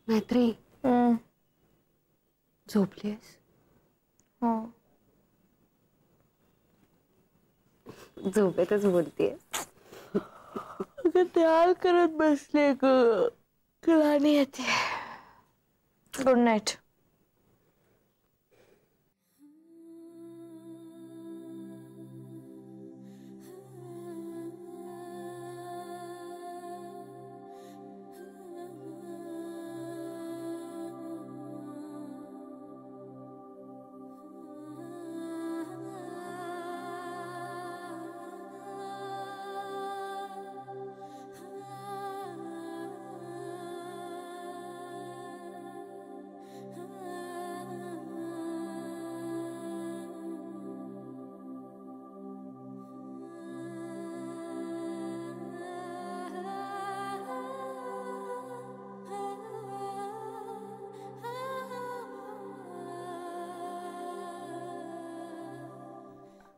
मैत्री झोपलीस? हो. झोपेतच बोलतेस? अगं तयार करत बसले ग, कळाली येते. Good night.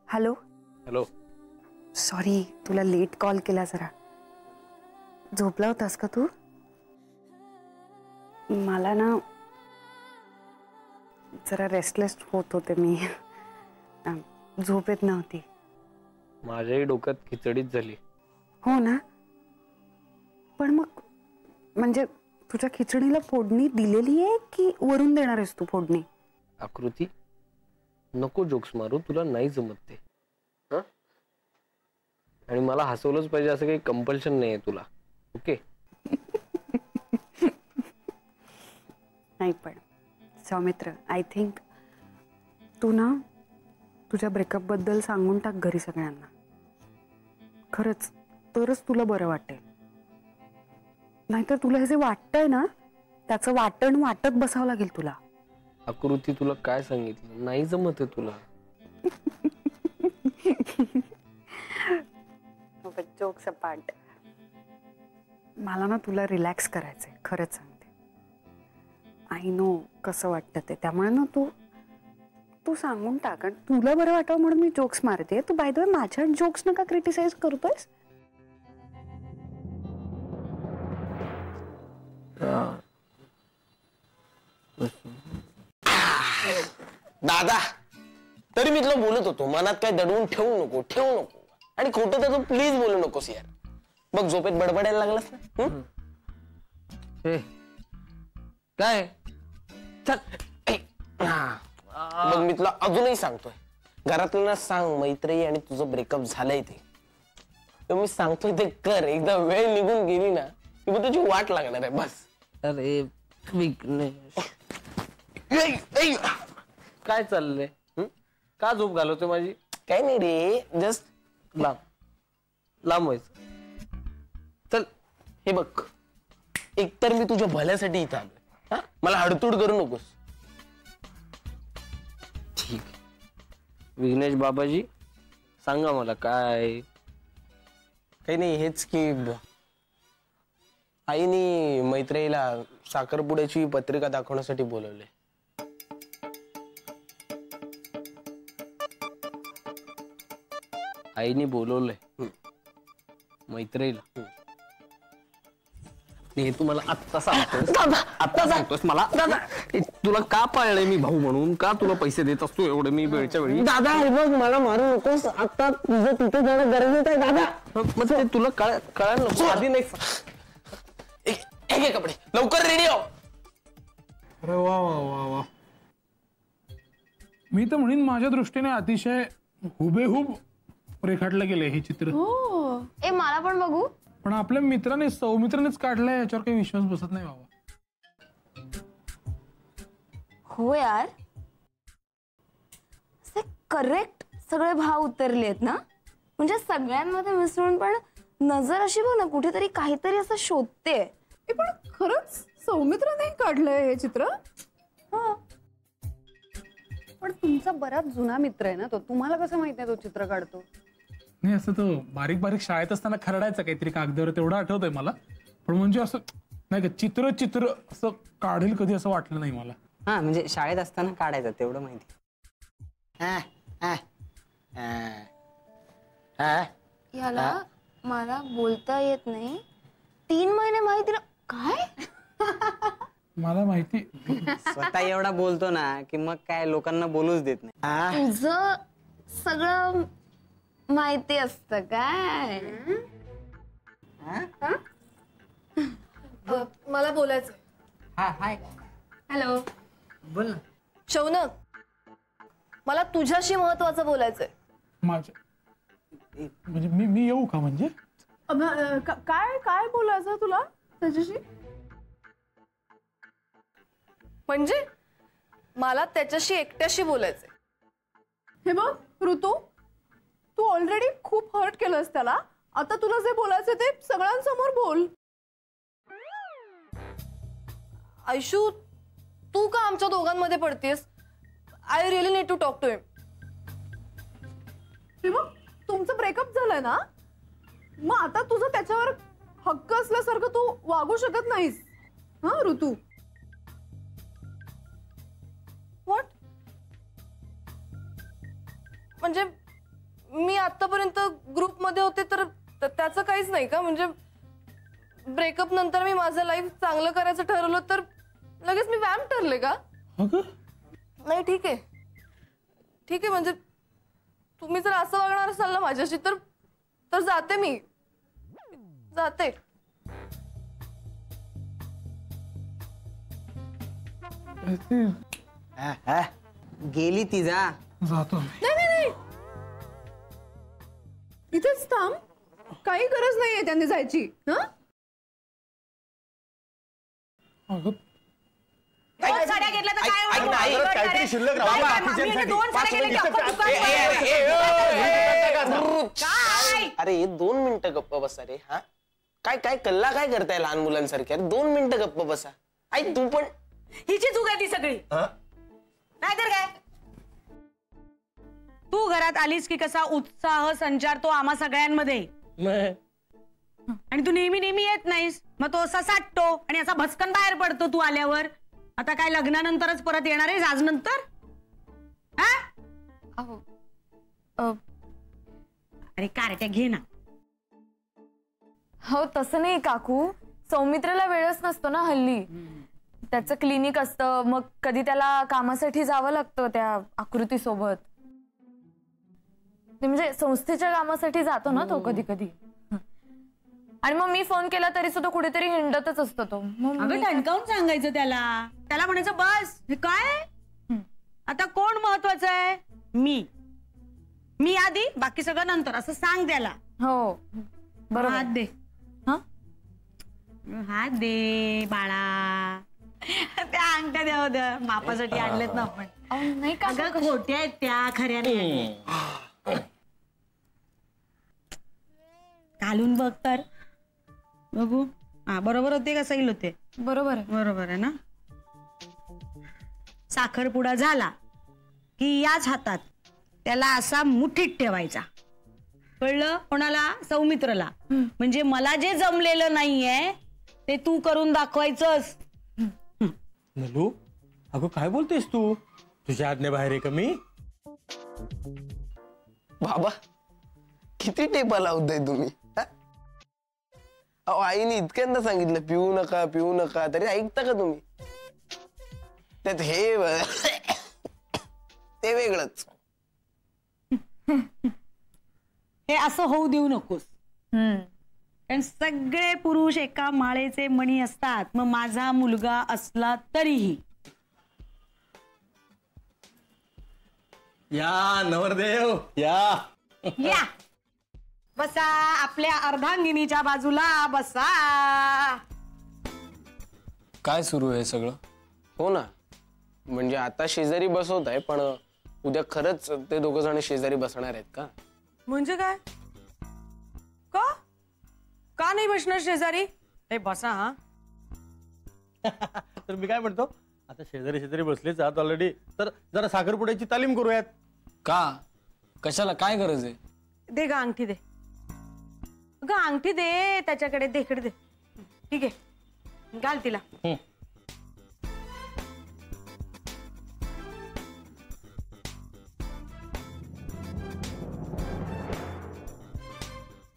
Hello. Hello. Sorry तुला लेट कॉल केला. जरा झोपला होतास का तू? मला ना जरा रेस्टलेस होत होते मी. झोप येत नव्हती. माझ्याही डोक्यात खिचडीच झाली. हो ना. पण मग म्हणजे तुझ्या खिचडीला फोडणी दिलेली आहे की वरून देणार आहेस तू फोडणी? आकृती नको जोक्स मारू, तुला नाही जमत ते. आणि मला हसवलंच पाहिजे असं काही कंपल्शन नाहीये तुला. ओके. नाही पण सौमित्र, आय थिंक तू ना तुझ्या ब्रेकअप बद्दल सांगून टाक घरी सगळ्यांना. खरंच तरच तुला बरं वाटेल. नाहीतर तुला हे जे वाटतंय ना त्याचं वाटण वाटत बसावं लागेल तुला. आकृती तुला काय सांगितलं, नाही जमत आहे तुला. जोक्स अपार्ट, मला ना तुला रिलॅक्स करायचंय. खरंच सांगते. आय नो कसं वाटतं ते. त्यामुळे ना तू सांगून टाक. आणि तुला बरं वाटावं म्हणून मी जोक्स मारते. तू बाय द वे माझ्या जोक्स नका क्रिटिसाइज करतोयस. दादा तरी मी तुला बोलत होतो मनात काय दडवून ठेवू नको. आणि खोटं तर तू प्लीज बोलू नकोस यार. बघ झोपेत बडबडायला लागलास ना. काय बघ मी तुला अजूनही सांगतोय, घरातल्यांना सांग मैत्री आणि तुझं ब्रेकअप झालंय ते. तर मी सांगतोय ते कर. एकदा वेळ निघून गेली ना की मग तुझी वाट लागणार आहे बस. अरे काय चाललंय? का झोप घालवते माझी? काही नाही रे, जस्ट लांब व्हायचं. चल हे बघ, एकतर मी तुझ्या भल्यासाठी इथं आलोय. मला हडतूड करू नकोस. ठीक आहे. विघ्नेश बाबाजी सांगा मला काय. काही नाही, हेच की आईनी मैत्रीला साखरपुड्याची पत्रिका दाखवण्यासाठी बोलवले. आईने बोलवलंय मैत्रीला? हे तू मला आत्ता सांगतोस मला? तुला का पाळलंय मी भाऊ म्हणून? का तुला पैसे देत असतो एवढे मी वेळच्या वेळी? दादा हे बघ, मला मारू नकोस. आता तुझं तिथे जाणं गरजेचं आहे दादा. मग ते तुला कळायला नको आधी? नाही एक कपडे लवकर रेडी हो. अरे वा वा वा वा. मी तर म्हणेन माझ्या दृष्टीने अतिशय हुबेहूब रेखाटलं गेलंय हे चित्र. ए मला पण बघू. पण आपल्या मित्राने सौमित्रानेच काढलंय याच्यावर काही विश्वास बसत नाही बाबा. हो यार, करेक्ट सगळे भाव उतरले आहेत ना. म्हणजे सगळ्यांमध्ये मिसळून पण नजर अशी बघ ना कुठेतरी काहीतरी असं शोधते. पण खरंच सौमित्राने काढलंय हे चित्र? पण तुमचा बराच जुना मित्र आहे ना तो. तुम्हाला कसं माहित आहे तो चित्र काढतो? नाही, असं तो बारीक बारीक शाळेत असताना खरडायचं काहीतरी कागदावर, तेवढं आठवतंय मला. पण म्हणजे असं नाही का चित्र असं काढेल कधी असं वाटलं नाही मला. म्हणजे शाळेत असताना काढायचं तेवढं माहिती. याला मला बोलता येत नाही. 3 महिने माहिती ना काय? मला माहिती. स्वतः एवढा बोलतो ना की मग काय लोकांना बोलूच देत नाही. तुझं सगळं माहिती असतं काय? मला बोलायचं. Hi hello. बोल ना. शौनक, मला तुझ्याशी महत्वाचं बोलायचंय. माझ्या म्हणजे मी येऊ का म्हणजे? काय काय बोलायचं तुला त्याच्याशी? म्हणजे मला त्याच्याशी एकट्याशी बोलायचंय. हे बघ ऋतू, तू ऑलरेडी खूप हर्ट केलंस त्याला. आता तुला जे बोलायचं ते सगळ्यांसमोर बोल. आयशू, तू का आमच्या दोघांमध्ये पडतेस? I really need to talk to him. हे बघ, तुमचं ब्रेकअप झालंय ना, मग आता तुझं त्याच्यावर हक्क असल्यासारखं तू वागू शकत नाहीस. हा ऋतू. व्हॉट? म्हणजे मी आतापर्यंत ग्रुपमध्ये होते तर त्याचं काहीच नाही का? म्हणजे ब्रेकअप नंतर मी माझं लाईफ चांगलं करायचं ठरवलं तर लगेच मी वॅम्प ठरले का? नाही, ठीक आहे ठीक आहे. म्हणजे तुम्ही जर असं वागणार असाल ना माझ्याशी तर जाते, मी जाते. गेली ती जा. जातो. नाही, इथेच थांब. काही गरज नाहीये त्यांनी जायची. हा अगं साड्या घेतल्या तर काय ऐक ना, होणार? ऐक ना, काहीतरी शिल्लक राहू. आम्ही 2 साड्या घेतल्या की अख्खं दुकान काय? अरे 2 मिनिटं गप्प बसा रे. हा काय काय कल्ला काय करताय लहान मुलांसारखे? अरे 2 मिनिटं गप्प बसा. ऐक तू पण. हिची चूक आहे ती सगळी. नाहीतर काय? तू घरात आलीस की कसा उत्साह संचारतो आम्हा सगळ्यांमध्ये. आणि तू नेहमी नेहमी येत नाहीस, मग तो असा साठतो आणि असा भस्कन बाहेर पडतो तू आल्यावर. आता काय लग्नानंतरच परत येणार आहेस आज नंतर? अरे कारट्या घे ना. हो तसं नाही काकू, सौमित्रला वेळच नसतो ना हल्ली. त्याचं क्लिनिक असतं, मग कधी त्याला कामासाठी जावं लागतं त्या आकृती सोबत. म्हणजे संस्थेच्या कामासाठी जातो ना तो कधी कधी. आणि मग मी फोन केला तरी सुद्धा कुठेतरी हिंडतच असतो तो. अगं ठणकावून सांगायचं त्याला म्हणायचं बस हे काय आता कोण महत्वाचं आहे? मी आधी बाकी सगळं नंतर असं सांग त्याला. हो बरोबर. हात दे. हात दे बाळा. त्या अंगठ्या द्या होत्या मापासाठी आणलेत ना आपण. नाही का खोट्या आहेत त्या, खऱ्या नाही. घालून बघ तर बघू. हा बरोबर होते का सैल होते? बरोबर आहे. बरोबर आहे ना. साखरपुडा झाला की याच हातात त्याला असा मुठीत ठेवायचा. कळलं? कोणाला? सौमित्रला. म्हणजे मला जे जमलेलं नाहीये ते तू करून दाखवायचंस. नलू, अगं काय बोलतेस तू? तुझ्या आज्ञेबाहेर आहे का मी? बाबा किती टेपा लावताय तुम्ही? आईने इतक्यांदा सांगितलं पिऊ नका तरी ऐकता का तुम्ही? त्यात ते वेगळंच. हे असं होऊ देऊ नकोस. कारण सगळे पुरुष एका माळेचे मणी असतात. मग माझा मुलगा असला तरीही. या नवरदेव या. बसा आपल्या अर्धांगिनीच्या बाजूला बसा. काय सुरू आहे सगळं? हो ना, म्हणजे आता शेजारी बसवत आहे, पण उद्या खरंच ते 2 जण शेजारी बसणार आहेत का? म्हणजे काय? का नाही बसणार शेजारी? हे बसा. हा तर मी काय म्हणतो, आता शेजारी बसलेच आहात ऑलरेडी, तर जरा साखरपुड्याची तालीम करूयात. का? कशाला? काय गरज आहे? दे ग अंगठी दे. ग अंगठी दे त्याच्याकडे. दे इकडे दे. ठीक आहे घाल तिला.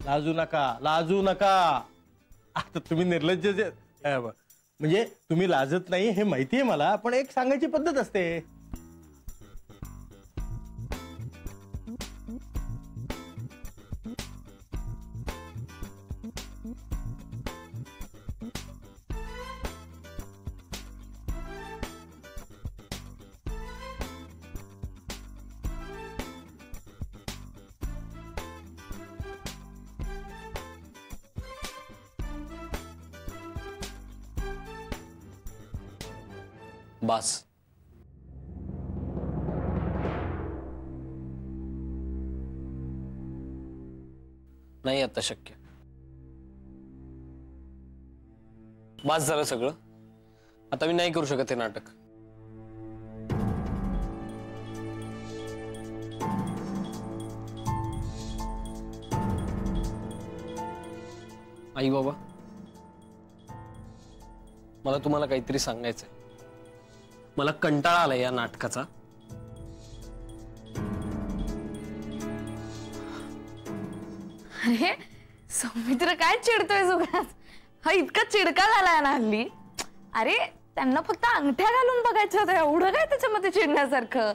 लाजू नका. आता तुम्ही निर्लज्ज म्हणजे तुम्ही लाजत नाही हे माहितीये मला, पण एक सांगायची पद्धत असते. बास. नाही आता शक्य. बास झालं सगळं. आता मी नाही करू शकत हे नाटक. आई बाबा, मला तुम्हाला काहीतरी सांगायचंय. मला कंटाळा आलाय या नाटकाचा. अरे सौमित्र काय चिडतोय उगाच? हा इतका चिडका झालाय ना हल्ली. अरे त्यांना फक्त अंगठ्या घालून बघायचं होतं, एवढं काय त्याच्यामध्ये चिडण्यासारखं?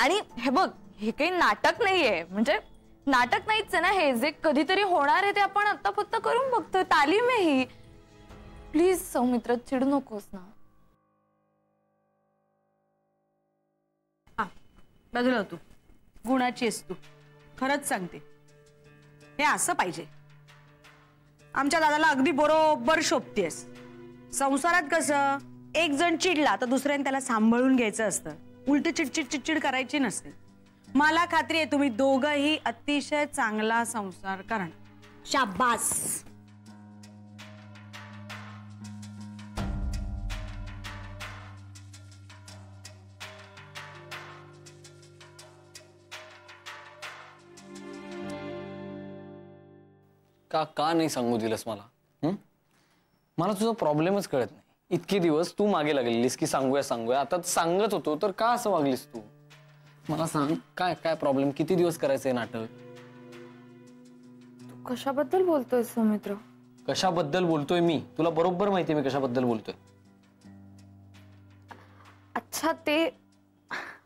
आणि हे बघ, हे काही नाटक नाहीये, म्हणजे नाटक नाहीच आहे ना हे. जे कधीतरी होणार आहे ते आपण आता फक्त करून बघतोय. तालीम आहे ही. प्लीज सौमित्र चिडू नकोस ना. बदल तू गुणाची आहेस तू, खरंच सांगते. हे असं पाहिजे. आमच्या दादाला अगदी बरोबर शोभतेस. संसारात कसं एक जण चिडला तर दुसऱ्याने त्याला सांभाळून घ्यायचं असतं, उलट चिडचिड चिडचिड करायची नसते. मला खात्री आहे तुम्ही दोघंही अतिशय चांगला संसार करणार. शाबास. का नाही सांगू दिलंस मला? मला तुझा प्रॉब्लेमच कळत नाही. इतके दिवस तू मागे लागलेलीस की सांगूया सांगूया, आता सांगत होतो तर का असं वागलीस तू? मला सांग, काय काय प्रॉब्लेम? किती दिवस करायचंय नाटक? तू कशाबद्दल बोलतोय सौमित्र? कशाबद्दल बोलतोय मी? तुला बरोबर माहितीये मी कशाबद्दल बोलतोय. अच्छा, ते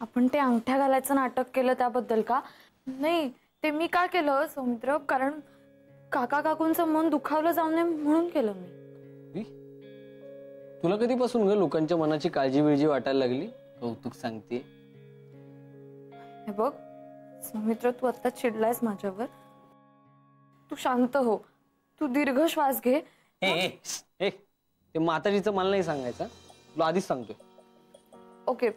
आपण ते अंगठ्या घालायचं नाटक केलं त्याबद्दल का? नाही, ते मी का केलं सौमित्र? कारण काका काकूंचं मन दुखावलं जाऊ नये म्हणून केलं मी. तुला कधीपासून ग लोकांच्या मनाची काळजी बिळजी वाटायला लागली? कौतुक सांगते. हे बघ सौमित्र, तू आता चिडलायस माझ्यावर. तू शांत हो. तू दीर्घ श्वास घे. ते माताजीचं मला नाही सांगायचं, तुला आधीच सांगतोय. ओके,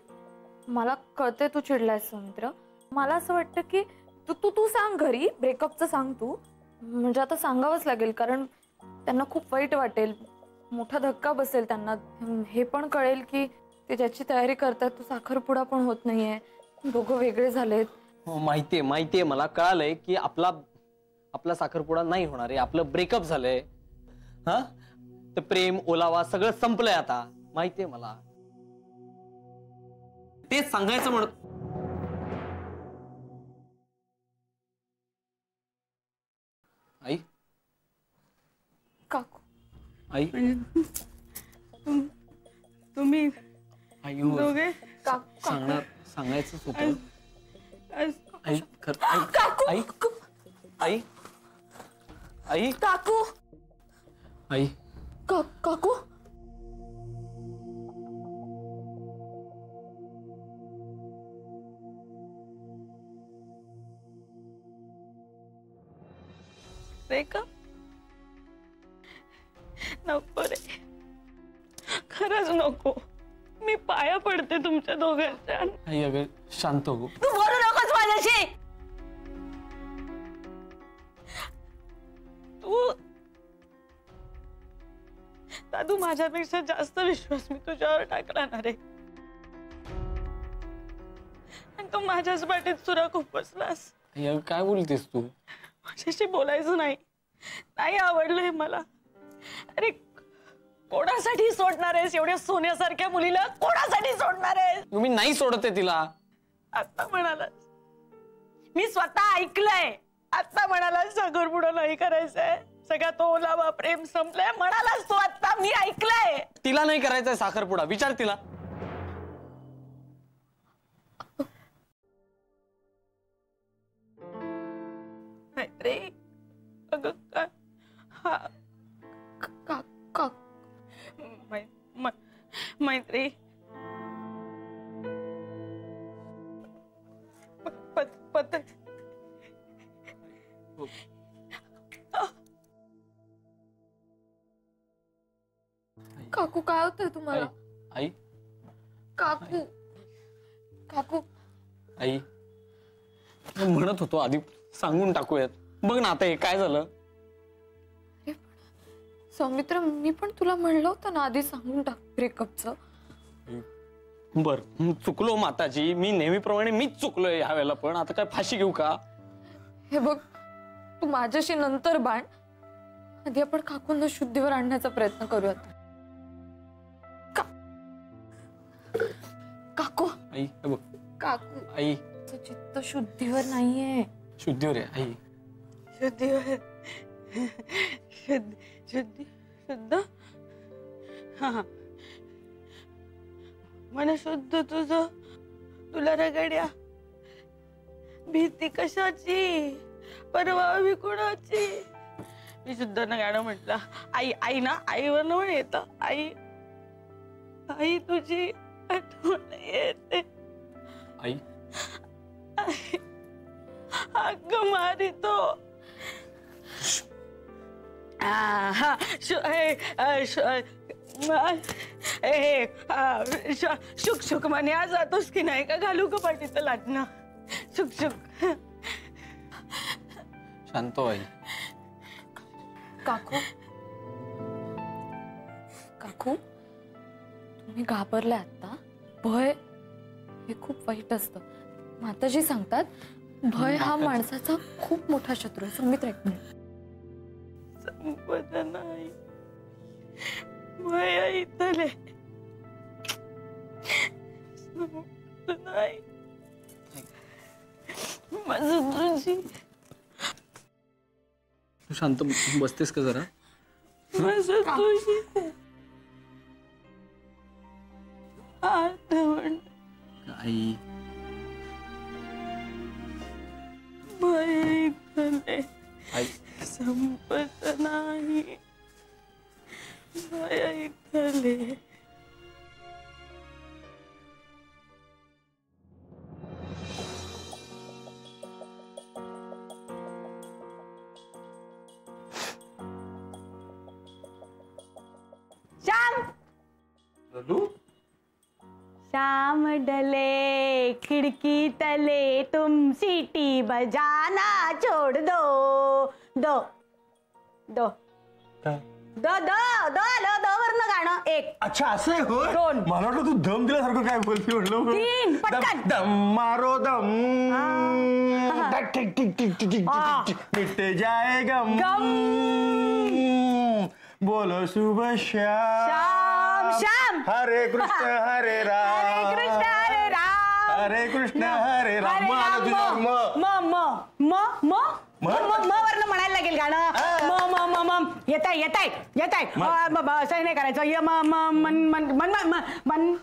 मला कळते तू चिडलायस सौमित्र. मला असं वाटतं की तू तू तू सांग घरी, ब्रेकअपचं सांग तू. म्हणजे आता सांगावंच लागेल, कारण त्यांना खूप वाईट वाटेल, मोठा धक्का बसेल त्यांना. हे पण कळेल की ते ज्याची तयारी करतात तो साखरपुडा पण होत नाहीये, दोघं वेगळे झालेत. माहितीये मला कळालंय की आपला साखरपुडा नाही होणार आहे, आपलं ब्रेकअप झालंय. हा, तर प्रेम ओलावा सगळं संपलंय आता. माहितीये मला, तेच सांगायचं म्हणत. आई, काकू, आई, तुम्ही आई दोघे सांगायचंच होतं. आई खरं, आई आई आई काकू, आई काकू. ब्रेकअप नको रे, खरंच नको. मी पाया पडते तुमच्या दोघांच्या. आई अगं शांत हो. तू बोलू नकोस माझ्याशी. तू माझ्यापेक्षा जास्त विश्वास मी तुझ्यावर टाकला ना रे. आणि तू माझ्याच पाठीत सुरा खूप बसलास. काय बोलतेस तू? माझ्याशी बोलायचं नाही आवडलंय मला. अरे कोणासाठी सोडणार आहेस एवढ्या सोन्यासारख्या मुलीला? कोणासाठी सोडणार आहेस? मी नाही सोडत आहे तिला. आता म्हणालास, मी स्वतः ऐकलंय. आता म्हणालास साखरपुडा नाही करायचंय, सगळा तो ओलावा प्रेम संपलाय म्हणालास तू आता, मी ऐकलंय. तिला नाही करायचंय साखरपुडा, विचार तिला. मैत्री अगं काय मैत्री काकू काय होतंय तुम्हाला? आई काकू काकू आई म्हणत होतो आधी सांगून टाकूयात. बघ ना आता हे काय झालं. सौमित्र, मी पण तुला म्हणलं होतं ना आधी सांगून टाक ब्रेकअपचं. बर चुकलो माताजी, मी नेहमीप्रमाणे मीच चुकलोय ह्या वेळेला. पण आता काय फाशी घेऊ का? हे बघ, तू माझ्याशी नंतर बाण, आधी आपण काकूंना शुद्धीवर आणण्याचा प्रयत्न करूयात. काकू आई हे बघ, काकू आई चित्त शुद्धीवर नाहीये. शुद्धीवर आहे आई. शुद्धीवर शुद्ध हा मन शुद्ध तुझं, तुला रगड्या भीती कशाची, परवा विकुणाची. मी शुद्ध ना गाणं म्हटलं. आई आई ना आईवर न म्हण येत. आई आई तुझी आठवण येते. आई हक्क मारितो. शुक शुक म्हणे आज जातोस की नाही का, घालू का पाठीचं लाटणं. शुक शुक. शांत हो आई. काकू काकू तुम्ही घाबरलाय आता. भय हे खूप वाईट असतं. माताजी सांगतात भय हा माणसाचा खूप मोठा शत्रू आहे. सौमित्र एक मिनिट. संपत नाही भय इथले नाही माझं तुझी. तू शांत बसतेस का जरा? माझं तुझी आठवण आई भय इथले आई संपत नाही भय इथले. श्याम श्याम डले खिड़की तले तुम सीटी बजाना छोड़ दो. दो दो काय? दो दो दो लो दो वरनं गाणं. एक अच्छा असं आहे होय. दोन. मला वाटलं तू दम दिल्यासारखं काय बोलते म्हणलं. तीन, पटकन. दम मारो दम टिक टिक टिक टिक टिक मिट जाए गम गम. बोलो शुभ श्याम श्याम श्याम. हरे कृष्ण हरे राम हरे कृष्ण हरे राम हरे कृष्ण हरे राम. मग आलं तुझ्यावर म वरनं म्हणायला लागेल गाणं. म म म म येताय येताय येताय. असं नाही करायचं. य म म मन मन मन मन मन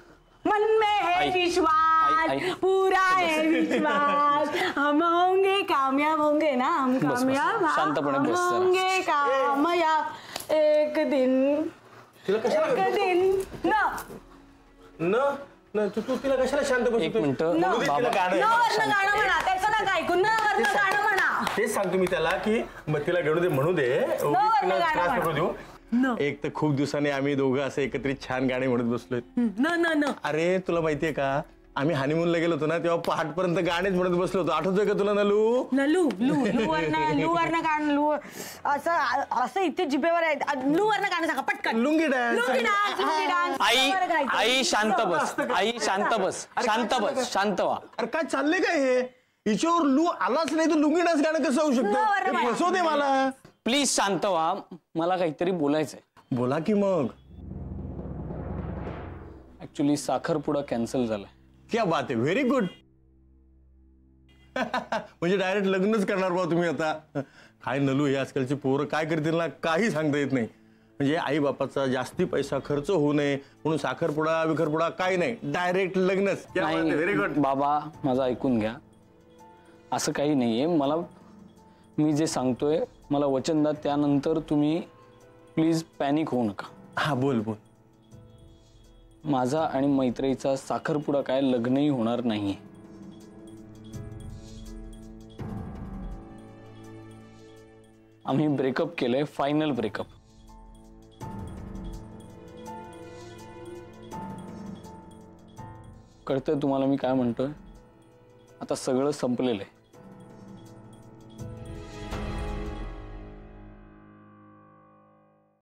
मन में है विश्वास, पूरा है विश्वास. हम होंगे कामयाब, होंगे ना हम कामयाब. शांतपणे बस जरा. होंगे कामयाब एक दिन. एक दिन न तू तिला कशाला शांत बसू? एक मिनिट न वरनं गाणं म्हणा. त्याचं नका ऐकू. न वरनं गाणं म्हणा. तेच सांगतो मी त्याला की मग तिला घेऊन दे म्हणू दे. उगीच तिला त्रास नको देऊ. एक तर खूप दिवसांनी आम्ही दोघं असं एकत्रित छान गाणे म्हणत बसलोय. न अरे तुला माहितीये का, आम्ही हनीमूनला गेलो होतो ना तेव्हा पहाटपर्यंत गाणेच म्हणत बसलो होतो. आठवतोय का तुला नलू? लू वरनं गाणं. लू असं असं इथे जिभेवर आहे. लू वरनं गाणं सांगा पटकन. Lungi dance. Lungi dance. Lungi dance. आई आई शांत बस. आई शांत बस. शांत बस. शांत व्हा. अरे काय चाललंय काय हे? हिच्यावर लू आलाच नाही तर लुंगी डान्स गाणं कसं होऊ शकतं? फसवते मला. प्लीज शांत व्हा. मला काहीतरी बोलायचंय. बोला की मग. ऍक्च्युली साखरपुडा कॅन्सल झालाय. क्या बात आहे. Very good. म्हणजे डायरेक्ट लग्नच करणार बा तुम्ही आता. काय नलू हे आजकालची पोरं काय करतील ना काही सांगता येत नाही. म्हणजे आई बापाचा जास्ती पैसा खर्च होऊ नये म्हणून साखरपुडा विखरपुडा काही नाही, डायरेक्ट लग्नच. Very good. बाबा माझं ऐकून घ्या, असं काही नाहीये. मला मी जे सांगतोय मला वचन द्या, त्यानंतर तुम्ही प्लीज पॅनिक होऊ नका. हा बोल बोल. माझा आणि मैत्रीचा साखरपुडा काय लग्नही होणार नाहीये. आम्ही ब्रेकअप केलंय, फायनल ब्रेकअप. कळतंय तुम्हाला मी काय म्हणतोय? आता सगळं संपलेलं आहे.